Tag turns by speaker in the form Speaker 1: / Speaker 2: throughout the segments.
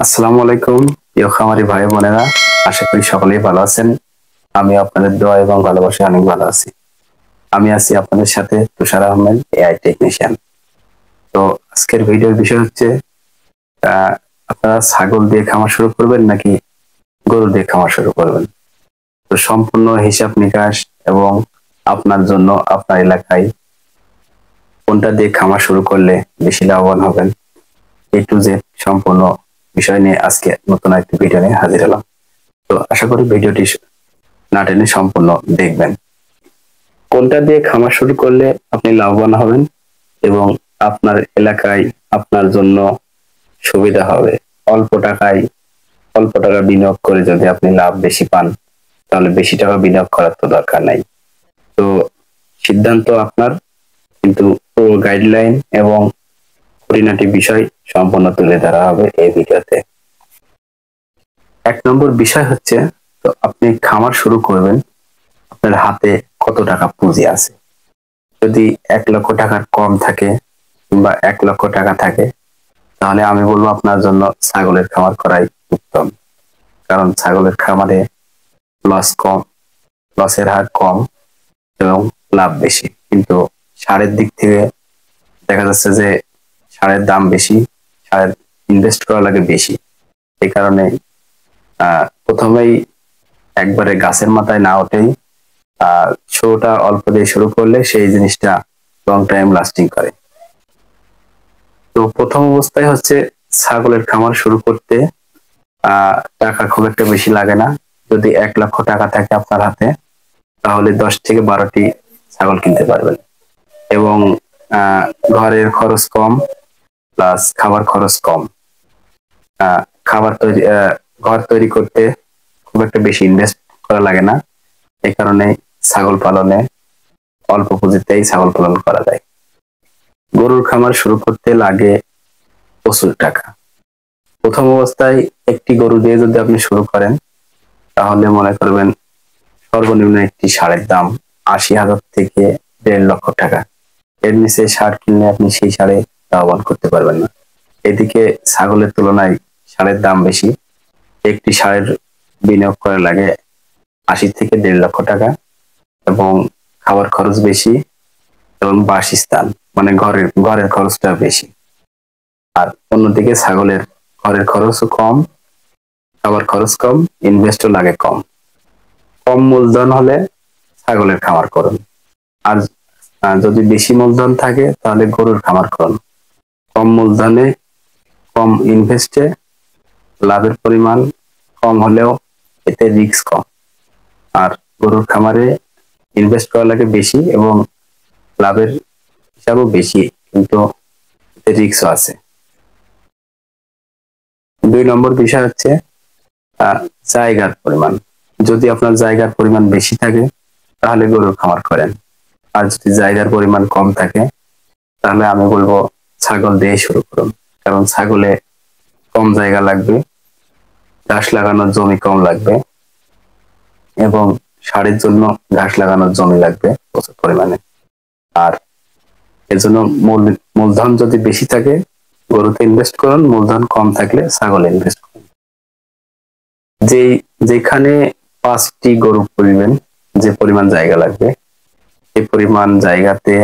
Speaker 1: আসসালামু আলাইকুম প্রিয় খামারি ভাই বোনেরা, আশা করি সকলেই ভালো আছেন। আমি আপনাদের দোয়া এবং ভালোবাসায় অনেক ভালো আছি। আমি আছি আপনাদের সাথে তুষার আহমেদ, এআই টেকনিশিয়ান। তো আজকের ভিডিওর বিষয় হচ্ছে আহ, আপনারা ছাগল দিয়ে খামার শুরু করবেন নাকি গরু দিয়ে খামার শুরু করবেন। তো সম্পূর্ণ হিসাব নিকাশ এবং আপনার জন্য আপনার এলাকায় কোনটা দিয়ে খামার শুরু করলে বেশি লাভবান হবেন, A to Z সম্পূর্ণ বিষয় নিয়ে আজকে নতুন একটি ভিডিও নিয়ে হাজির হলাম। তো আশা করি ভিডিওটি না টেনে সম্পূর্ণ দেখবেন। কোনটা দিয়ে খামার শুরু করলে আপনি লাভবান হবেন এবং আপনার এলাকায় আপনার জন্য সুবিধা হবে। অল্প টাকায় অল্প টাকা বিনিয়োগ করে যদি আপনি লাভ বেশি পান, তাহলে বেশি টাকা বিনিয়োগ করার তো দরকার নাই। তো সিদ্ধান্ত আপনার, কিন্তু পুরো গাইডলাইন এবং খুঁটিনাটি বিষয় সম্পূর্ণ তুলে ধরা হবে এই ভিডিওতে। 1 নম্বর বিষয় হচ্ছে, তো আপনি খামার শুরু করবেন, আপনার হাতে কত টাকা পুঁজি আছে। যদি 1 লক্ষ টাকার কম থাকে কিংবা 1 লক্ষ টাকা থাকে, তাহলে আমি বলবো আপনার জন্য ছাগলের খামার করাই উত্তম। কারণ ছাগলের খামারে লস কম, লসের হার কম এবং লাভ বেশি। কিন্তু সারের দিক থেকে দেখা যাচ্ছে যে সারের দাম বেশি, সারের ইনভেস্ট করা লাগে বেশি। এই কারণে প্রথমেই একবারে গাছের মাথায় না ওঠেই শোটা অল্প দিয়ে শুরু করলে সেই জিনিসটা লং টাইম লাস্টিং করে। তো প্রথম অবস্থায় হচ্ছে ছাগলের খামার শুরু করতে টাকা খুব একটা বেশি লাগে না। যদি 1 লক্ষ টাকা থাকে আপনার হাতে, তাহলে 10 থেকে 12টি ছাগল কিনতে পারবেন এবং আহ, ঘরের খরচ কম, প্লাস খাবার খরচ কম। আহ, খাবার তৈরি ঘর তৈরি করতে খুব একটা বেশি ইনভেস্ট করা লাগে না। এই কারণে ছাগল পালনে অল্প পুঁজিতেই ছাগল পালন করা যায়। গরুর খামার শুরু করতে লাগে প্রচুর টাকা। প্রথম অবস্থায় একটি গরু দিয়ে যদি আপনি শুরু করেন, তাহলে মনে করবেন সর্বনিম্ন একটি ষাঁড়ের দাম 80,000 থেকে 1.5 লক্ষ টাকা। এর নিচে ষাঁড় কিনলে আপনি সেই ষাঁড়ে লাভবান করতে পারবেন না। এদিকে ছাগলের তুলনায় ষাঁড়ের দাম বেশি। একটি ষাঁড়ের বিনিয়োগ করা লাগে 80 থেকে 1.5 লক্ষ টাকা এবং খাবার খরচ বেশি এবং বাসস্থান মানে ঘরের খরচটা বেশি। আর অন্যদিকে ছাগলের ঘরের খরচও কম, খাবার খরচ কম, ইনভেস্টও লাগে কম। কম মূলধন হলে ছাগলের খামার করুন। আর যদি বেশি মূলধন থাকে তাহলে গরুর খামার করুন। কম মূলধনে কম ইনভেস্টে লাভের পরিমাণ কম হলেও এতে রিস্ক কম। আর গরুর খামারে ইনভেস্ট করা লাগে বেশি এবং লাভের হিসাবও বেশি, কিন্তু এতে রিস্কও আছে। 2 নম্বর বিষয় হচ্ছে জায়গার পরিমাণ। যদি আপনার জায়গার পরিমাণ বেশি থাকে তাহলে গরুর খামার করেন। আর যদি জায়গার পরিমাণ কম থাকে তাহলে আমি বলবো ছাগল দিয়ে শুরু করুন। কারণ ছাগলে কম জায়গা লাগবে, ঘাস লাগানোর জমি কম লাগবে এবং ষাঁড়ের জন্য ঘাস লাগানোর জমি লাগবে প্রচুর পরিমাণে। আর এজন্য মূলধন যদি বেশি থাকে গরুতে ইনভেস্ট করুন, মূলধন কম থাকলে ছাগলে ইনভেস্ট করুন। যেখানে 5টি গরু পুষবেন, যে পরিমাণ জায়গা লাগবে সেই পরিমাণ জায়গাতে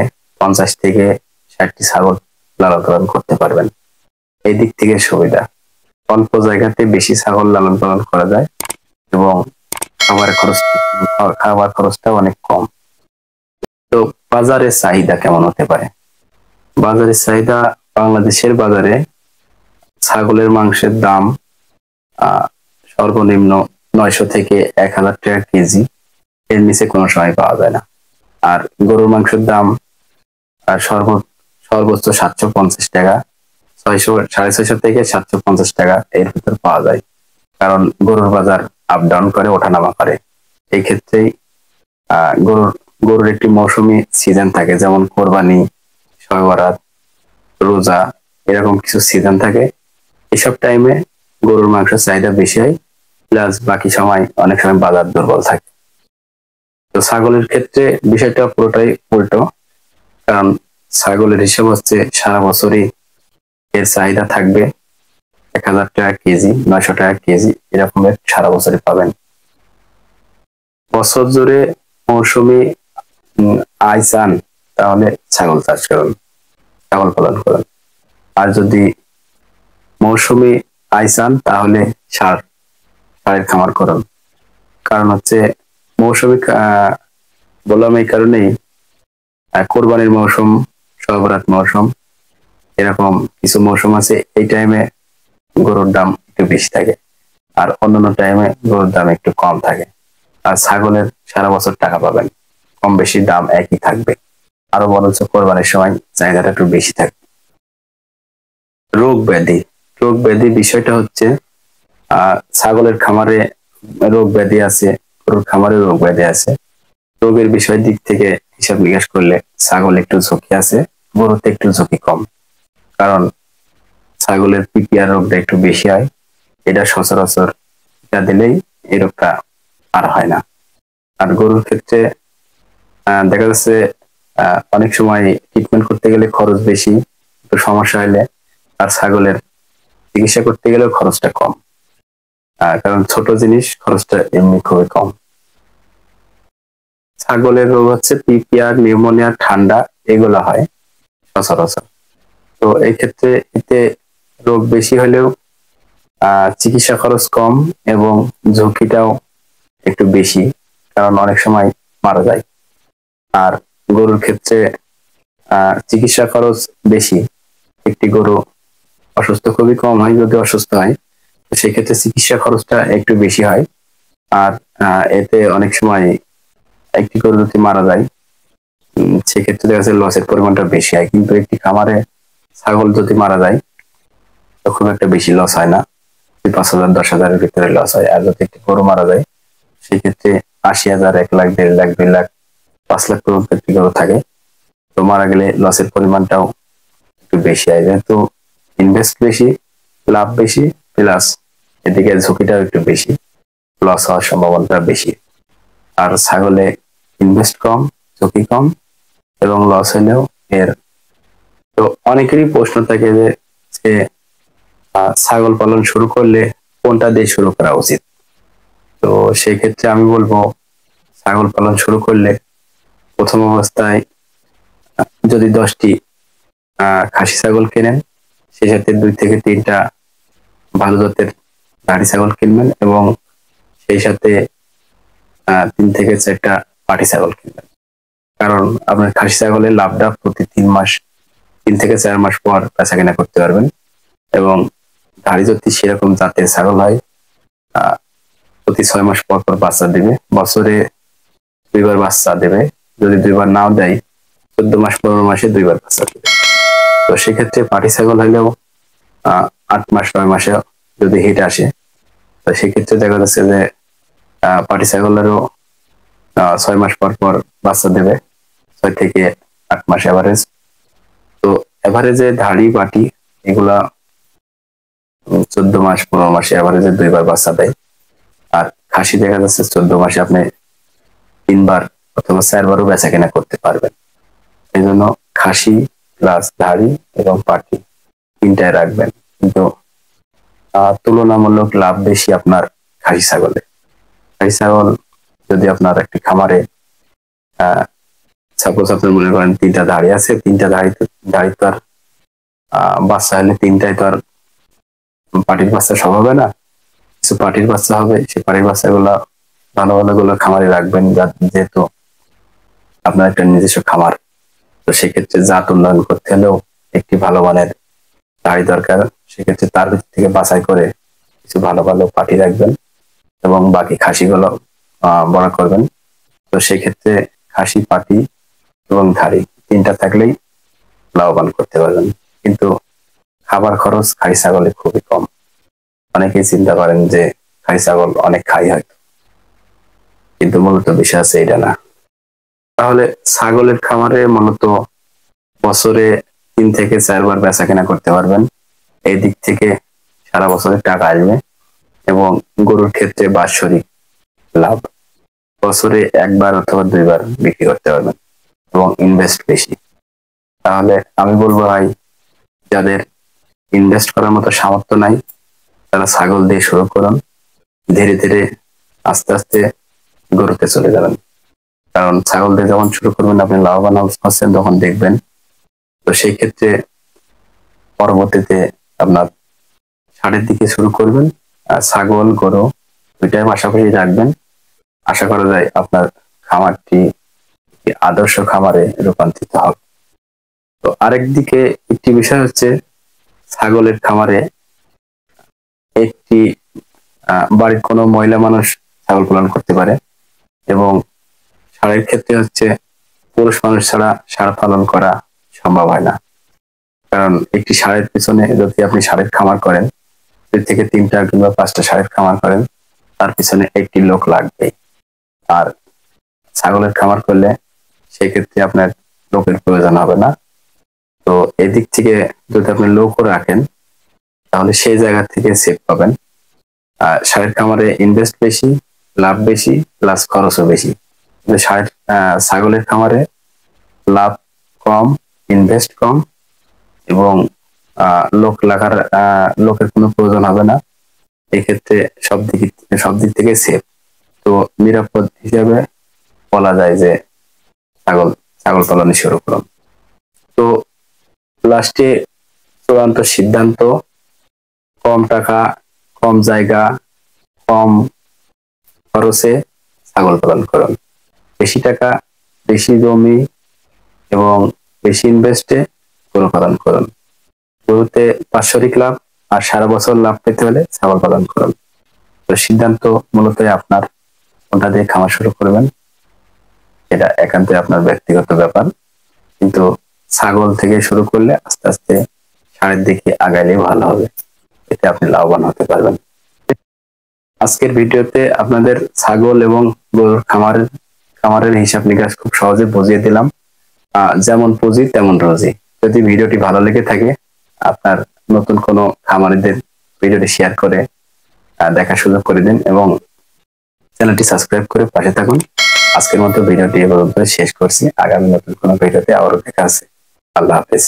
Speaker 1: 50 থেকে 60টি ছাগল লালন পালন করতে পারবেন। এই দিক থেকে সুবিধা, অল্প জায়গাতে বেশি ছাগল লালন পালন করা যায় এবং খাবার খরচটা অনেক কম। তো বাজারের চাহিদা কেমন হতে পারে? বাজারের চাহিদা, বাংলাদেশের বাজারে ছাগলের মাংসের দাম আহ সর্বনিম্ন 900 থেকে 1,000 টাকা কেজি, এর নিচে কোনো সময় পাওয়া যায় না। আর গরুর মাংসের দাম সর্বোচ্চ 750 টাকা, 600 650 থেকে 750 টাকা এর ভিতর পাওয়া যায়। কারণ গরুর বাজার আপ ডাউন করে, ওঠানামা করে। এই ক্ষেত্রেই গরুর একটি মৌসুমী সিজন থাকে, যেমন কোরবানি, শবে বরাত, রোজা, এরকম কিছু সিজন থাকে। এসব টাইমে গরুর মাংসের চাহিদা বেশি হয়, প্লাস বাকি সময় অনেক সময় বাজার দুর্বল থাকে। তো ছাগলের ক্ষেত্রে বিষয়টা পুরোটাই উল্টো। কারণ ছাগলের হিসাব হচ্ছে সারা বছরই এর চাহিদা থাকবে, 1000 টাকা কেজি, 900 টাকা কেজি এরকম সারা বছরই পাবেন। বছর জুড়ে মৌসুমী আয় চান তাহলে ছাগল চাষ করুন, ছাগল পালন করুন। আর যদি মৌসুমী আয় চান তাহলে ষাঁড়ের খামার করুন। কারণ হচ্ছে মৌসুমী বললাম এই কারণেই, কোরবানির মৌসুম, সহবরাত মৌসুম, এরকম কিছু মৌসুম আছে এই টাইমে গরুর দাম একটু বেশি থাকে, আর অন্যান্য টাইমে গরুর দাম একটু কম থাকে। আর ছাগলের সারা বছর টাকা পাবেন, কম বেশি দাম একই থাকবে, আরো বরঞ্চ কোরবানির সময় চাহিদাটা একটু বেশি থাকে। রোগ ব্যাধি বিষয়টা হচ্ছে ছাগলের খামারে রোগ ব্যাধি আছে, গরুর খামারে রোগ ব্যাধি আছে। রোগের বিষয় দিক থেকে হিসাব নিকাশ করলে ছাগল একটু ঝুঁকি আছে, গরুতে একটু ঝুঁকি কম। কারণ ছাগলের পিপিআর রোগটা একটু বেশি হয়, এটা সচরাচর টিকা দিলেই এই রোগটা আর হয় না। আর গরুর ক্ষেত্রে দেখা যাচ্ছে অনেক সময় ট্রিটমেন্ট করতে গেলে খরচ বেশি, একটু সমস্যা হলে। আর ছাগলের চিকিৎসা করতে গেলেও খরচটা কম, কারণ ছোট জিনিস, খরচটা এমনি খুবই কম। ছাগলের রোগ হচ্ছে পিপিআর, নিউমোনিয়া, ঠান্ডা, এগুলো হয় সচরাচর। তো এই ক্ষেত্রে এতে রোগ বেশি হলেও চিকিৎসা খরচ কম এবং ঝুঁকিটাও একটু বেশি, কারণ অনেক সময় মারা যায়। আর গরুর ক্ষেত্রে চিকিৎসা খরচ বেশি, একটি গরু অসুস্থ খুবই কম হয়, যদি অসুস্থ হয় তো সেক্ষেত্রে চিকিৎসা খরচটা একটু বেশি হয়। আর এতে অনেক সময় একটি গরু যদি মারা যায় সেক্ষেত্রে দেখা যাচ্ছে লসের পরিমাণটা বেশি হয়। কিন্তু একটি খামারে ছাগল যদি মারা যায় তো খুব একটা বেশি লস হয় না, 5,000 10,000-এর ভিতরে লস হয়। আর যদি একটি গরু মারা যায় সেক্ষেত্রে 80,000, 1 লাখ, 1.5 লাখ, 2 লাখ, 5 লাখ পর্যন্ত একটি গরু থাকে। তো মারা গেলে লসের পরিমাণটাও একটু বেশি হয়, যেহেতু ইনভেস্ট বেশি, লাভ বেশি, প্লাস এদিকে ঝুঁকিটাও একটু বেশি, লস হওয়ার সম্ভাবনাটা বেশি। আর ছাগলে ইনভেস্ট কম, ঝুঁকি কম এবং লস হলেও এর। তো অনেকেরই প্রশ্ন থাকে যে ছাগল পালন শুরু করলে কোনটা দিয়ে শুরু করা উচিত। তো সেই ক্ষেত্রে আমি বলবো ছাগল পালন শুরু করলে প্রথম অবস্থায় যদি 10টি খাসি ছাগল কেনেন, সেই সাথে 2 থেকে 3টা ভালো জাতের দাড়ি ছাগল কিনবেন এবং সেই সাথে 3 থেকে 4টা পাটি ছাগল কিনবেন। কারণ আপনার খাসি ছাগলের লাভটা প্রতি 3 থেকে 4 মাস পর বেচা কেনা করতে পারবেন। এবং দাড়ি যদি সেরকম জাতের ছাগল হয় প্রতি 6 মাস পর পর বাচ্চা দেবে, বছরে 2বার বাচ্চা দেবে। যদি 2বার নাও দেয় 14 মাস 15 মাসে 2বার বাচ্চা দেবে। তো সেক্ষেত্রে পাটি ছাগল হলেও 8 মাস 9 মাসে যদি হিট আসে, তো সেক্ষেত্রে দেখা যাচ্ছে যে পাটি ছাগলেরও 6 মাস পর পর বাচ্চা দেবে, 6 থেকে 8 মাস এভারেজ। তো এভারেজে ধাড়ি পাটি এগুলা 14 মাস 15 মাসে এভারেজে 2বার বাচ্চা দেয়। আর খাসি দেখা যাচ্ছে 14 মাসে আপনি 3বার অথবা 4বারও বেচা কেনা করতে পারবেন। এই জন্য খাসি প্লাস ধাড়ি এবং পাটি 3টায় রাখবেন, কিন্তু তুলনামূলক লাভ বেশি আপনার খাসি ছাগলে। খাসি ছাগল যদি আপনার একটি খামারে সাপোজ আপনার মনে করেন 3টা ধাড়ি আছে, 3টা ধাড়ি তো আর বাচ্চা হলে 3টায় তো আর পাটির বাচ্চা সব হবে না, কিছু পাটির বাচ্চা হবে। সেই পাটির বাচ্চাগুলো ভালো ভালো গুলো খামারে রাখবেন, যেহেতু আপনার একটা নিজস্ব খামার। তো সেক্ষেত্রে জাত উন্নয়ন করতে হলেও একটি ভালো মানের ধাড়ি দরকার। সেক্ষেত্রে তার ভিতর থেকে বাছাই করে কিছু ভালো ভালো পাটি রাখবেন এবং বাকি খাসিগুলো বড় করবেন। তো সেক্ষেত্রে খাসি, পাটি এবং ধাড়ি 3টা থাকলেই লাভবান করতে পারবেন। কিন্তু খাবার খরচ খাসি ছাগলে খুবই কম। অনেকেই চিন্তা করেন যে খাসি ছাগল অনেক খাই হয়, কিন্তু মূলত বিষয় আছে এটা না। তাহলে ছাগলের খামারে মূলত বছরে 3 থেকে 4বার বেচা কেনা করতে পারবেন, এই দিক থেকে সারা বছরের টাকা আসবে। এবং গরুর ক্ষেত্রে বাৎসরিক লাভ, বছরে 1বার অথবা 2বার বিক্রি করতে পারবেন এবং ইনভেস্ট বেশি। তাহলে আমি বলবো ভাই, যাদের ইনভেস্ট করার মতো সামর্থ্য নাই তারা ছাগল দিয়ে শুরু করুন, ধীরে ধীরে আস্তে আস্তে গরুতে চলে যাবেন। কারণ ছাগল দিয়ে যখন শুরু করবেন আপনি লাভবান হচ্ছেন তখন দেখবেন। তো সেই ক্ষেত্রে পরবর্তীতে আপনার ষাঁড়ের দিকে শুরু করবেন, আর ছাগল গরু দুইটাই পাশাপাশি রাখবেন। আশা করা যায় আপনার খামারটি একটি আদর্শ খামারে রূপান্তরিত হবে। তো আরেক দিকে একটি বিষয় হচ্ছে, ছাগলের খামারে একটি বাড়ির কোনো মহিলা মানুষ ছাগল পালন করতে পারে, এবং ষাঁড়ের ক্ষেত্রে হচ্ছে পুরুষ মানুষ ছাড়া ষাঁড় পালন করা সম্ভব হয় না। কারণ একটি ষাঁড়ের পিছনে যদি আপনি ষাঁড়ের খামার করেন, 2 থেকে 3টা কিংবা 5টা ষাঁড়ের খামার করেন, তার পিছনে একটি লোক লাগবে। আর ছাগলের খামার করলে সেই ক্ষেত্রে আপনার লোকের প্রয়োজন হবে না। তো এদিক থেকে যদি আপনি লোকও রাখেন তাহলে সেই জায়গা থেকে সেভ পাবেন। ষাঁড়ের খামারে ইনভেস্ট বেশি, লাভ বেশি, প্লাস খরচও বেশি। কিন্তু ছাগলের খামারে লাভ কম, ইনভেস্ট কম, এবং লোকের কোনো প্রয়োজন হবে না। এক্ষেত্রে সব দিক থেকে সেফ। তো নিরাপদ হিসাবে বলা যায় যে ছাগল পালনে শুরু করুন। তো লাস্টে চূড়ান্ত সিদ্ধান্ত, কম টাকা, কম জায়গা, কম খরচে ছাগল পালন করুন। বেশি টাকা, বেশি জমি এবং বেশি ইনভেস্টে গরু পালন করুন। গরুতে বাৎসরিক লাভ আর সারা বছর লাভ পেতে হলে ছাগল পালন করুন। তো সিদ্ধান্ত মূলত আপনার, কোনটা দিয়ে খামার শুরু করবেন এটা একান্তই আপনার ব্যক্তিগত ব্যাপার। কিন্তু ছাগল থেকে শুরু করলে আস্তে আস্তে ষাঁড়ের দিকে আগাইলে ভালো হবে, এতে আপনি লাভবান হতে পারবেন। আজকের ভিডিওতে আপনাদের ছাগল এবং গরুর খামারের হিসাব নিকাশ খুব সহজে বুঝিয়ে দিলাম। যেমন পুঁজি তেমন রুজি। যদি ভিডিওটি ভালো লেগে থাকে, আপনার নতুন কোনো খামারিদের ভিডিওটি শেয়ার করে দেখার সুযোগ করে দিন, এবং চ্যানেলটি সাবস্ক্রাইব করে পাশে থাকুন। আজকের মতো ভিডিওটি এ পর্যন্ত শেষ করছি। আগামী নতুন কোনো ভিডিওতে আবারও দেখা আছে। আল্লাহ হাফেজ।